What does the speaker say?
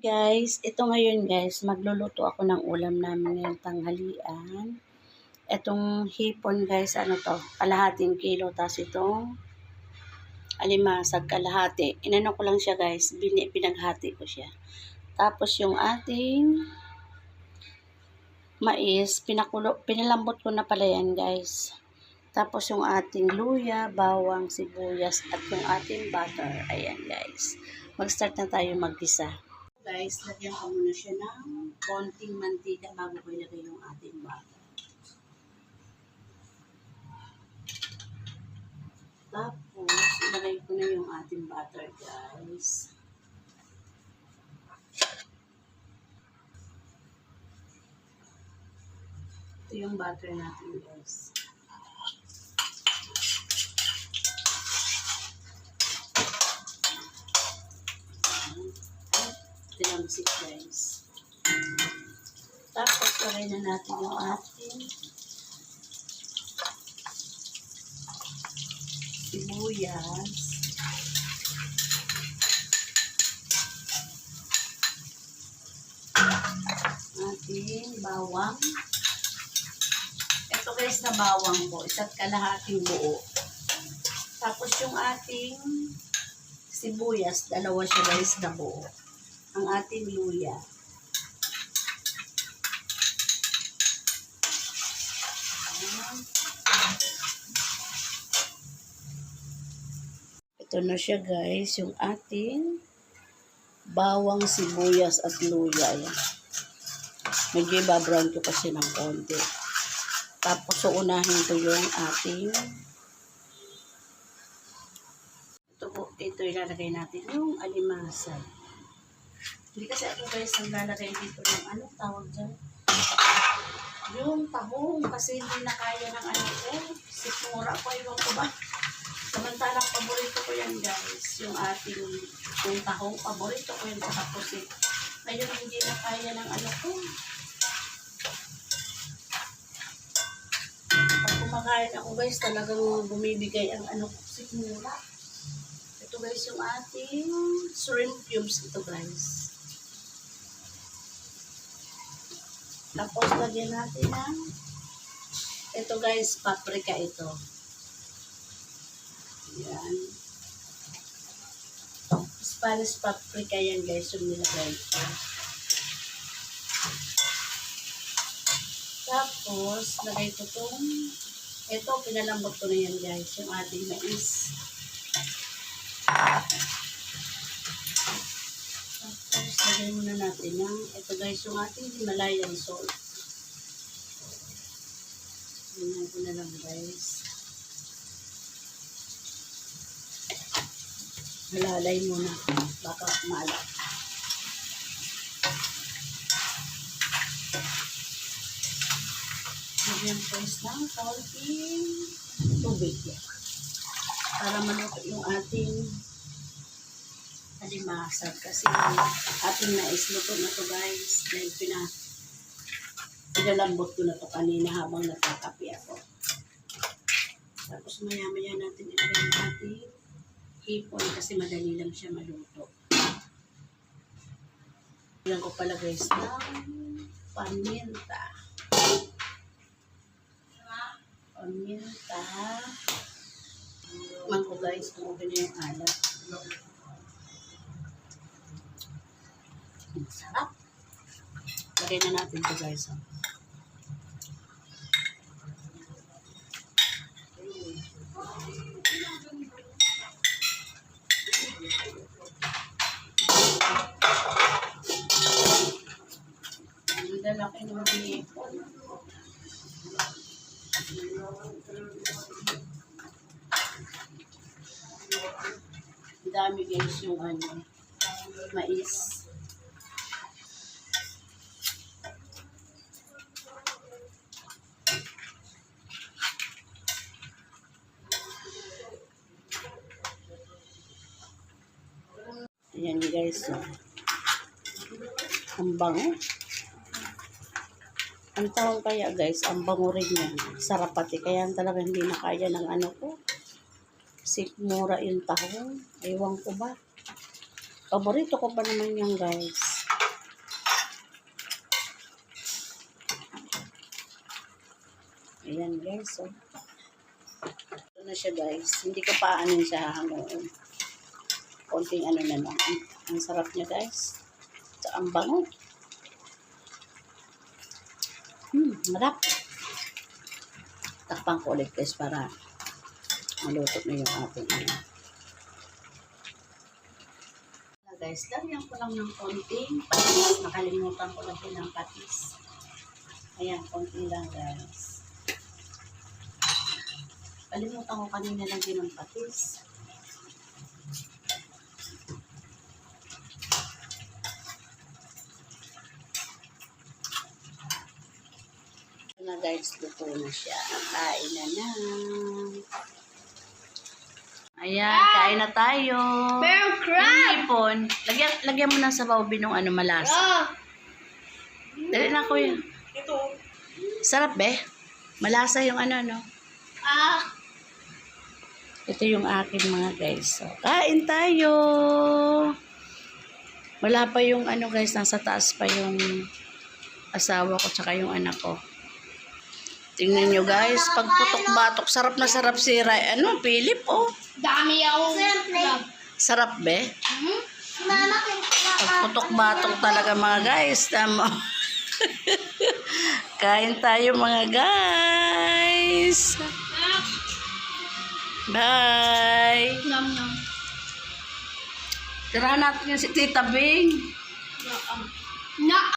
Guys, ito ngayon guys, magluluto ako ng ulam namin ngayong tanghalian. Itong hipon guys, ano to, kalahating kilo, tas itong alimasag kalahati. Inano ko lang siya guys, pinaghati ko siya. Tapos yung ating mais, pinalambot ko na pala yan guys. Tapos yung ating luya, bawang, sibuyas, at yung ating butter. Ayan guys, mag-start na tayo maggisa. Guys, lagyan ko muna siya ng konting mantika bago ko ilagay yung ating butter. Tapos, ilagay ko na yung ating butter, guys. Ito yung butter natin, guys. Tinamsik, guys. Tapos, lagay na natin yung ating sibuyas. Ating bawang. Ito guys na bawang po, isa't kalahating buo. Tapos yung ating sibuyas, dalawa siya guys na buo. Ang ating luya. Ito na siya guys, yung ating bawang, sibuyas at luya. Ayan. Medyo ibabrown ko kasi ng konti. Tapos uunahin ko yung ating ito ilalagay natin yung alimasag. Hindi kasi ako guys naglalagay dito ng ano tawag dyan. Yung tahong kasi hindi na kaya ng ano ko. Sikmura ko, iwan ko ba? Samantalang paborito ko yan guys. Yung ating yung tahong, paborito ko yan sa pusit. Ngayon hindi na kaya ng ano ko. Pag kumakain ako guys, talagang bumibigay ang ano ko, sikmura. Ito guys yung ating shrimp cubes ito guys. Tapos lagyan natin ng ito guys, paprika ito. Yan. Spanish paprika yan guys, yung nilagay ko. Tapos, lagay ko itong ito, pinalambot ko na yan guys, yung ating mais. Tapos, lagay muna natin ng ito guys, yung ating Himalayan salt. Ganyan ko na lang guys. Malalay muna, baka maalat. Lagyan ko ng konting tubig para maluto yung ating alimasag kasi ating mais luto na to guys dahil pinalambot ko na to kanina habang nagkakape ako. Tapos maya natin ilagay yung ating hipon kasi madali lang siya maluto. Ilan ko pala guys ng paminta. Paminta. Man ko guys kung okay na yung alat. Sarap. Lagay na natin ito guys. Ang lalaki ng hipon. Dami guys yung ano, mais. Ayan guys, so. Ang bango. Ang tawag kaya guys, ang bango rin yan. Sarap pati, kaya talaga hindi na kaya ng ano ko. Sikmura yung tahong. Ewan ko ba. Paborito ko pa naman yan guys. Ayan guys. So, ito na siya guys. Hindi ko pa anin siya hangoon. Konting ano na lang. Ang sarap niya guys. Sa ang bango. Marap. Takpan ko ulit guys para maluto na yung ating ano. Guys, lagyan ko lang ng konting patis. Nakalimutan ko lang din ng patis. Ayan, konting lang guys. Kalimutan ko kanina lang din ng patis. Ito na guys, luto na siya. Kain na na. Ayan, kain na tayo. Meron crab! Ipon. Lagyan mo ng sabaw binong ano malasa. Dali na kuya. Ito. Sarap be. Malasa yung ano no. Ito yung akin mga guys. So, kain tayo. Wala pa yung ano guys, nasa taas pa yung asawa ko tsaka yung anak ko. Tingnan nyo guys, pag putok-batok, sarap na sarap si Ray. Ano, Philip oh. Dami ako. Sarap be. Pag putok-batok talaga mga guys. Tama. Kain tayo mga guys. Bye. Nom nom. Tirahan natin yung si Tita Bing. Na.